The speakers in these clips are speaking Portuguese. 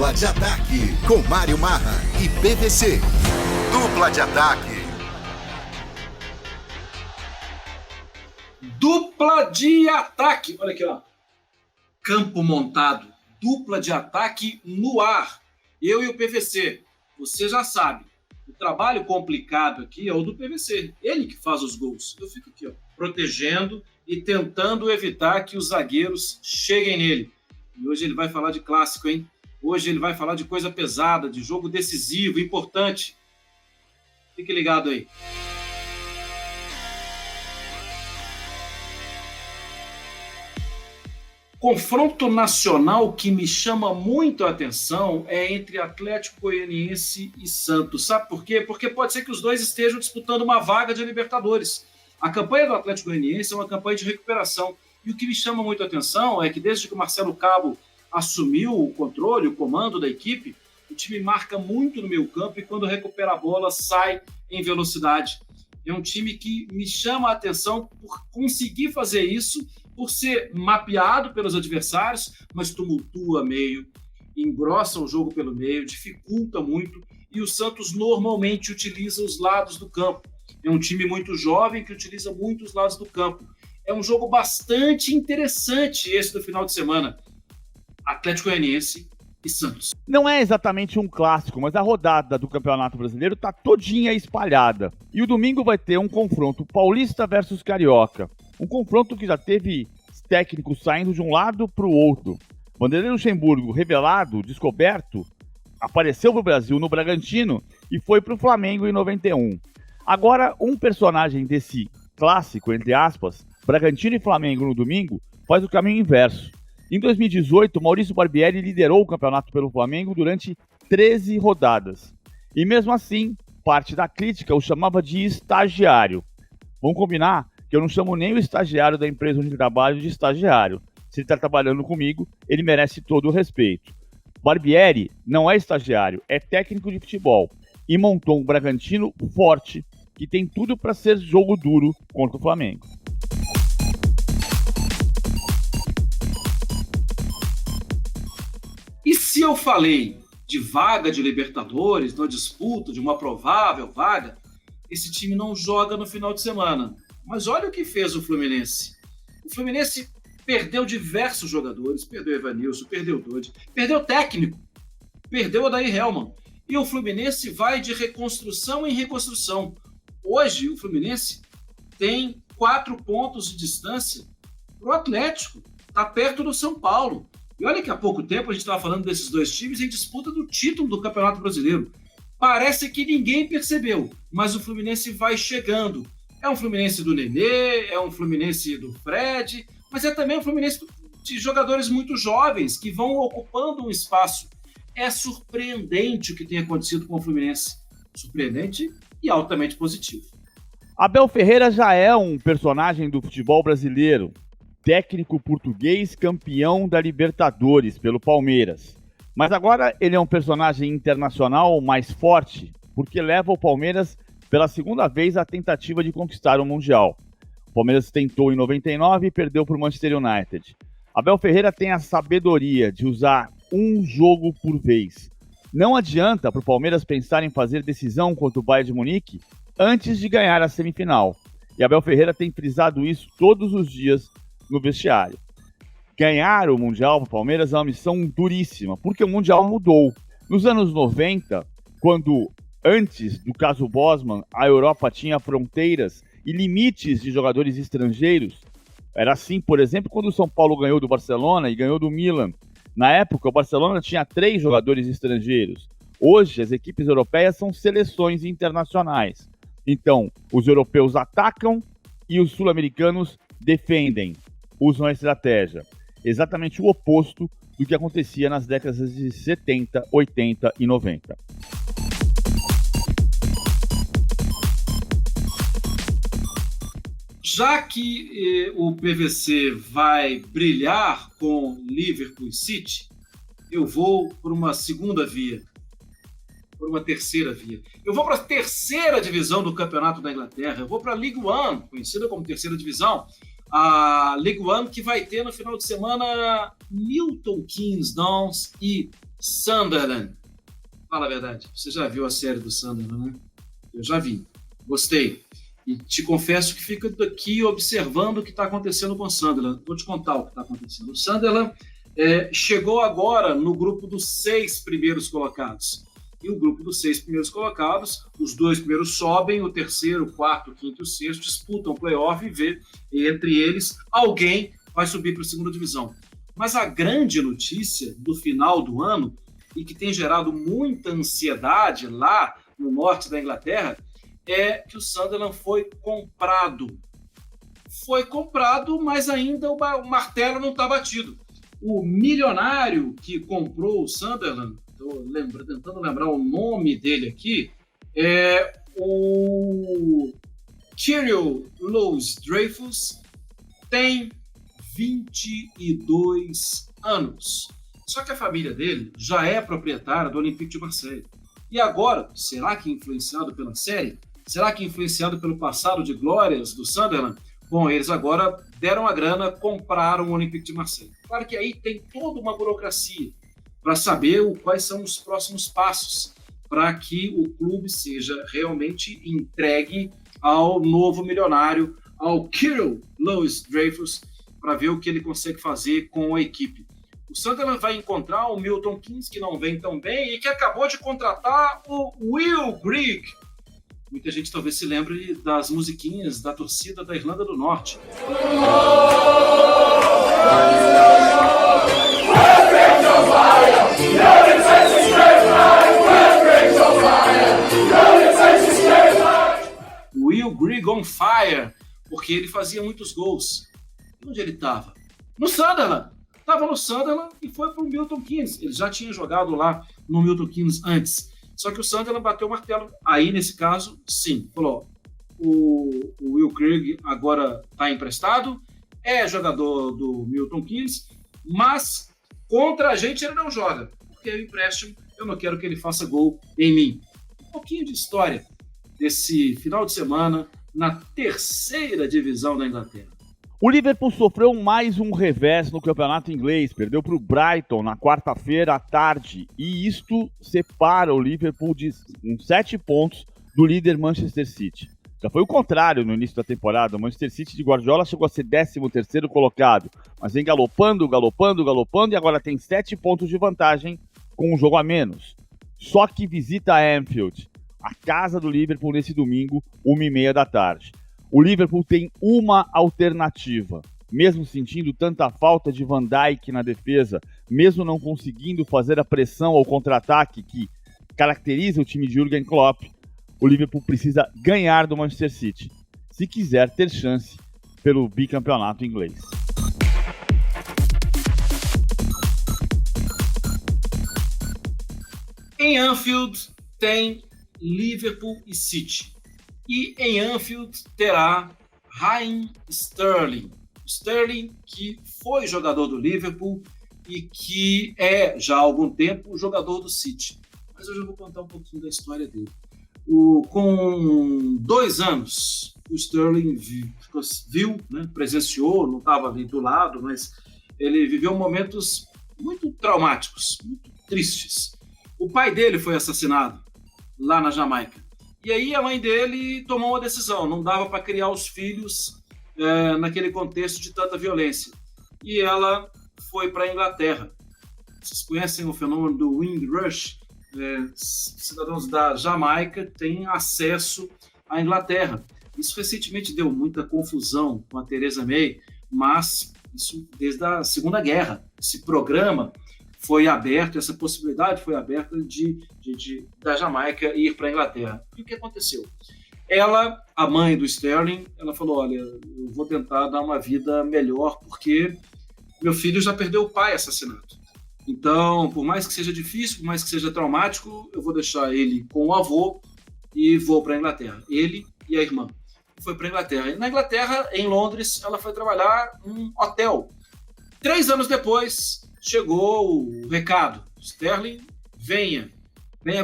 Dupla de Ataque, com Mário Marra e PVC. Dupla de Ataque. Dupla de Ataque. Olha aqui, ó. Campo montado. Dupla de Ataque no ar. Eu e o PVC. Você já sabe. O trabalho complicado aqui é o do PVC. Ele que faz os gols. Eu fico aqui, ó, protegendo e tentando evitar que os zagueiros cheguem nele. E hoje ele vai falar de clássico, hein? Hoje ele vai falar de coisa pesada, de jogo decisivo, importante. Fique ligado aí. Confronto nacional que me chama muito a atenção é entre Atlético Goianiense e Santos. Sabe por quê? Porque pode ser que os dois estejam disputando uma vaga de Libertadores. A campanha do Atlético Goianiense é uma campanha de recuperação. E o que me chama muito a atenção é que desde que o Marcelo Cabo assumiu o controle, o comando da equipe, o time marca muito no meio campo e quando recupera a bola sai em velocidade. É um time que me chama a atenção por conseguir fazer isso, por ser mapeado pelos adversários, mas tumultua meio, engrossa o jogo pelo meio, dificulta muito, e o Santos normalmente utiliza os lados do campo. É um time muito jovem que utiliza muito os lados do campo. É um jogo bastante interessante esse do final de semana. Atlético Goianiense e Santos. Não é exatamente um clássico, mas a rodada do Campeonato Brasileiro tá todinha espalhada. E o domingo vai ter um confronto paulista versus carioca. Um confronto que já teve técnicos saindo de um lado para o outro. Vanderlei Luxemburgo, revelado, descoberto, apareceu para o Brasil no Bragantino e foi para o Flamengo em 91. Agora, um personagem desse clássico, entre aspas, Bragantino e Flamengo no domingo, faz o caminho inverso. Em 2018, Maurício Barbieri liderou o campeonato pelo Flamengo durante 13 rodadas. E mesmo assim, parte da crítica o chamava de estagiário. Vamos combinar que eu não chamo nem o estagiário da empresa onde trabalho de estagiário. Se ele está trabalhando comigo, ele merece todo o respeito. Barbieri não é estagiário, é técnico de futebol e montou um Bragantino forte que tem tudo para ser jogo duro contra o Flamengo. E se eu falei de vaga de Libertadores, na disputa de uma provável vaga, esse time não joga no final de semana. Mas olha o que fez o Fluminense. O Fluminense perdeu diversos jogadores, perdeu Evanilson, perdeu Dodi, perdeu técnico, perdeu Odair Hellmann. E o Fluminense vai de reconstrução em reconstrução. Hoje, o Fluminense tem 4 pontos de distância para o Atlético. Está perto do São Paulo. E olha que há pouco tempo a gente estava falando desses dois times em disputa do título do Campeonato Brasileiro. Parece que ninguém percebeu, mas o Fluminense vai chegando. É um Fluminense do Nenê, é um Fluminense do Fred, mas é também um Fluminense de jogadores muito jovens que vão ocupando um espaço. É surpreendente o que tem acontecido com o Fluminense. Surpreendente e altamente positivo. Abel Ferreira já é um personagem do futebol brasileiro. Técnico português campeão da Libertadores pelo Palmeiras. Mas agora ele é um personagem internacional mais forte, porque leva o Palmeiras pela segunda vez à tentativa de conquistar o Mundial. O Palmeiras tentou em 99 e perdeu para o Manchester United. Abel Ferreira tem a sabedoria de usar um jogo por vez. Não adianta para o Palmeiras pensar em fazer decisão contra o Bayern de Munique antes de ganhar a semifinal. E Abel Ferreira tem frisado isso todos os dias no vestiário. Ganhar o Mundial para o Palmeiras é uma missão duríssima, porque o Mundial mudou. Nos anos 90, quando antes do caso Bosman, a Europa tinha fronteiras e limites de jogadores estrangeiros. Era assim, por exemplo, quando o São Paulo ganhou do Barcelona e ganhou do Milan. Na época, o Barcelona tinha 3 jogadores estrangeiros. Hoje, as equipes europeias são seleções internacionais. Então, os europeus atacam e os sul-americanos defendem, usam a estratégia. Exatamente o oposto do que acontecia nas décadas de 70, 80 e 90. Já que o PVC vai brilhar com Liverpool City, eu vou por uma segunda via, por uma terceira via. Eu vou para a terceira divisão do Campeonato da Inglaterra, eu vou para a League One, conhecida como terceira divisão, a League One que vai ter no final de semana Milton Keynes Dons e Sunderland. Fala a verdade, você já viu a série do Sunderland, né? Eu já vi, gostei. E te confesso que fico aqui observando o que está acontecendo com o Sunderland. Vou te contar o que está acontecendo. O Sunderland chegou agora no grupo dos 6 primeiros colocados. E o grupo dos 6 primeiros colocados, os 2 primeiros sobem, o terceiro, o quarto, o quinto e o sexto disputam o playoff e vê entre eles alguém vai subir para a segunda divisão. Mas a grande notícia do final do ano, e que tem gerado muita ansiedade lá no norte da Inglaterra, é que o Sunderland foi comprado. Foi comprado, mas ainda o martelo não está batido. O milionário que comprou o Sunderland, estou tentando lembrar o nome dele aqui, é o Kyril Louis-Dreyfus, tem 22 anos. Só que a família dele já é proprietária do Olympique de Marseille. E agora, será que influenciado pela série? Será que influenciado pelo passado de glórias do Sunderland? Bom, eles agora deram a grana, compraram o Olympique de Marseille. Claro que aí tem toda uma burocracia para saber quais são os próximos passos para que o clube seja realmente entregue ao novo milionário, ao Kyril Louis-Dreyfus, para ver o que ele consegue fazer com a equipe. O Sunderland vai encontrar o Milton Keynes, que não vem tão bem, e que acabou de contratar o Will Grigg. Muita gente talvez se lembre das musiquinhas da torcida da Irlanda do Norte. Will Grigg on fire, porque ele fazia muitos gols. Onde ele estava? No Sunderland. Estava no Sunderland e foi para o Milton Keynes. Ele já tinha jogado lá no Milton Keynes antes. Só que o Sunderland bateu o martelo. Aí, nesse caso, sim. Falou, o Will Grigg agora está emprestado, é jogador do Milton Keynes, mas contra a gente ele não joga. Porque é um empréstimo, eu não quero que ele faça gol em mim. Um pouquinho de história desse final de semana na terceira divisão da Inglaterra. O Liverpool sofreu mais um revés no campeonato inglês, perdeu para o Brighton na quarta-feira à tarde, e isto separa o Liverpool de 7 pontos do líder Manchester City. Já foi o contrário no início da temporada, o Manchester City de Guardiola chegou a ser 13º colocado, mas vem galopando, e agora tem 7 pontos de vantagem com um jogo a menos. Só que visita a Anfield, a casa do Liverpool, nesse domingo, 1h30 da tarde. O Liverpool tem uma alternativa, mesmo sentindo tanta falta de Van Dijk na defesa, mesmo não conseguindo fazer a pressão ao contra-ataque que caracteriza o time de Jürgen Klopp, o Liverpool precisa ganhar do Manchester City, se quiser ter chance pelo bicampeonato inglês. Em Anfield tem Liverpool e City. E em Anfield terá Raheem Sterling. Sterling, que foi jogador do Liverpool e que é, já há algum tempo, jogador do City. Mas eu já vou contar um pouquinho da história dele. Com 2 anos, o Sterling viu, né, presenciou, não estava ali do lado, mas ele viveu momentos muito traumáticos, muito tristes. O pai dele foi assassinado lá na Jamaica. E aí a mãe dele tomou uma decisão, não dava para criar os filhos naquele contexto de tanta violência. E ela foi para a Inglaterra. Vocês conhecem o fenômeno do Windrush? Cidadãos da Jamaica têm acesso à Inglaterra. Isso recentemente deu muita confusão com a Theresa May, mas isso desde a Segunda Guerra. Esse programa foi aberto, essa possibilidade foi aberta da Jamaica ir para a Inglaterra. E o que aconteceu? Ela, a mãe do Sterling, ela falou, olha, eu vou tentar dar uma vida melhor porque meu filho já perdeu o pai assassinado. Então, por mais que seja difícil, por mais que seja traumático, eu vou deixar ele com o avô e vou para a Inglaterra. Ele e a irmã. Foi para a Inglaterra. E na Inglaterra, em Londres, ela foi trabalhar num hotel. 3 anos depois, chegou o recado. Sterling, venha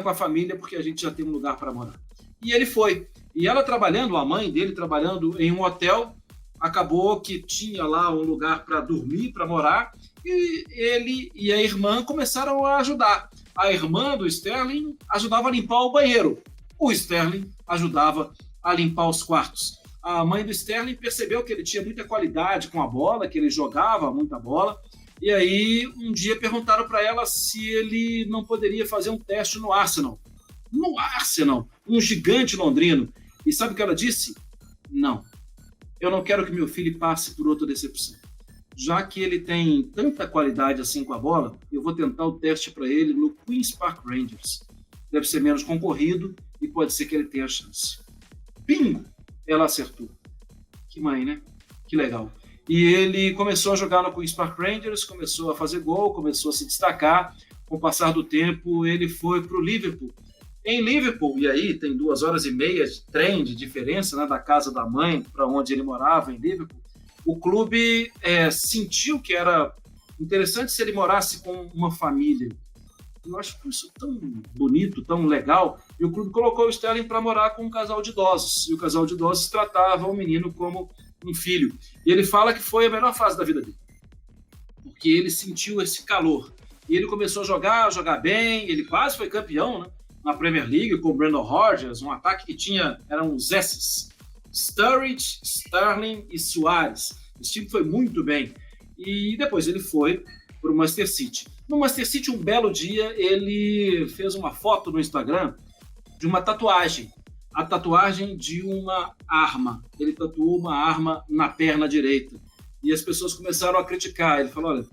com a família, porque a gente já tem um lugar para morar. E ele foi. E ela trabalhando, a mãe dele trabalhando em um hotel, acabou que tinha lá um lugar para dormir, para morar, e ele e a irmã começaram a ajudar. A irmã do Sterling ajudava a limpar o banheiro. O Sterling ajudava a limpar os quartos. A mãe do Sterling percebeu que ele tinha muita qualidade com a bola, que ele jogava muita bola, e aí um dia perguntaram para ela se ele não poderia fazer um teste no Arsenal. No Arsenal, um gigante londrino. E sabe o que ela disse? Não. Eu não quero que meu filho passe por outra decepção. Já que ele tem tanta qualidade assim com a bola, eu vou tentar o teste para ele no Queen's Park Rangers. Deve ser menos concorrido e pode ser que ele tenha chance. Bingo! Ela acertou. Que mãe, né? Que legal. E ele começou a jogar no Queen's Park Rangers, começou a fazer gol, começou a se destacar. Com o passar do tempo, ele foi para o Liverpool. Em Liverpool, e aí tem 2h30 de trem de diferença, né, da casa da mãe para onde ele morava, em Liverpool, o clube sentiu que era interessante se ele morasse com uma família. Eu acho isso tão bonito, tão legal, e o clube colocou o Sterling para morar com um casal de idosos, e o casal de idosos tratava o menino como um filho. E ele fala que foi a melhor fase da vida dele, porque ele sentiu esse calor. E ele começou a jogar bem, ele quase foi campeão, né, na Premier League com o Brendan Rodgers, um ataque que tinha, eram os S's, Sturridge, Sterling e Suárez. Esse time foi muito bem. E depois ele foi para o Manchester City. No Manchester City, um belo dia, ele fez uma foto no Instagram de uma tatuagem. A tatuagem de uma arma. Ele tatuou uma arma na perna direita. E as pessoas começaram a criticar. Ele falou, olha,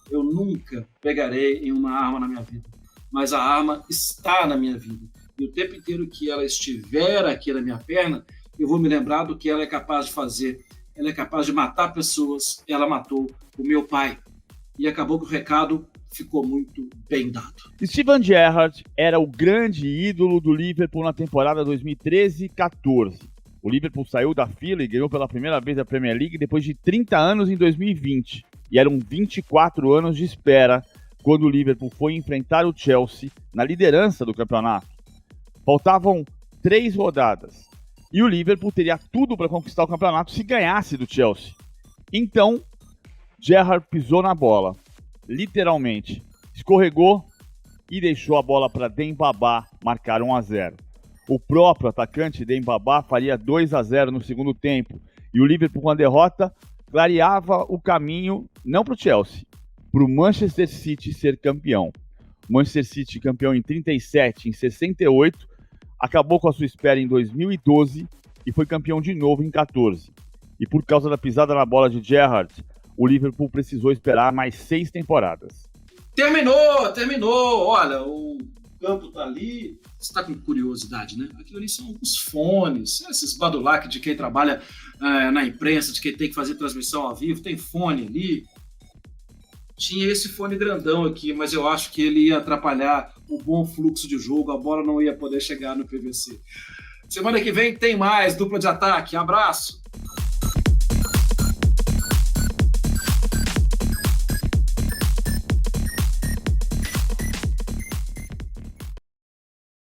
eu nunca pegarei em uma arma na minha vida, mas a arma está na minha vida. E o tempo inteiro que ela estiver aqui na minha perna, eu vou me lembrar do que ela é capaz de fazer. Ela é capaz de matar pessoas. Ela matou o meu pai. E acabou que o recado ficou muito bem dado. Steven Gerrard era o grande ídolo do Liverpool na temporada 2013-14. O Liverpool saiu da fila e ganhou pela primeira vez a Premier League depois de 30 anos em 2020. E eram 24 anos de espera quando o Liverpool foi enfrentar o Chelsea na liderança do campeonato. Faltavam 3 rodadas. E o Liverpool teria tudo para conquistar o campeonato se ganhasse do Chelsea. Então, Gerrard pisou na bola, literalmente. Escorregou e deixou a bola para Dembaba marcar 1-0. O próprio atacante Dembaba faria 2-0 no segundo tempo. E o Liverpool, com a derrota, clareava o caminho não para o Chelsea, para o Manchester City ser campeão. O Manchester City, campeão em 37, em 68, acabou com a sua espera em 2012 e foi campeão de novo em 14. E por causa da pisada na bola de Gerrard, o Liverpool precisou esperar mais 6 temporadas. Terminou. Olha, o campo tá ali. Você tá com curiosidade, né? Aquilo ali são os fones, esses badulac de quem trabalha na imprensa, de quem tem que fazer transmissão ao vivo. Tem fone ali. Tinha esse fone grandão aqui, mas eu acho que ele ia atrapalhar o bom fluxo de jogo. A bola não ia poder chegar no PVC. Semana que vem tem mais Dupla de Ataque. Abraço!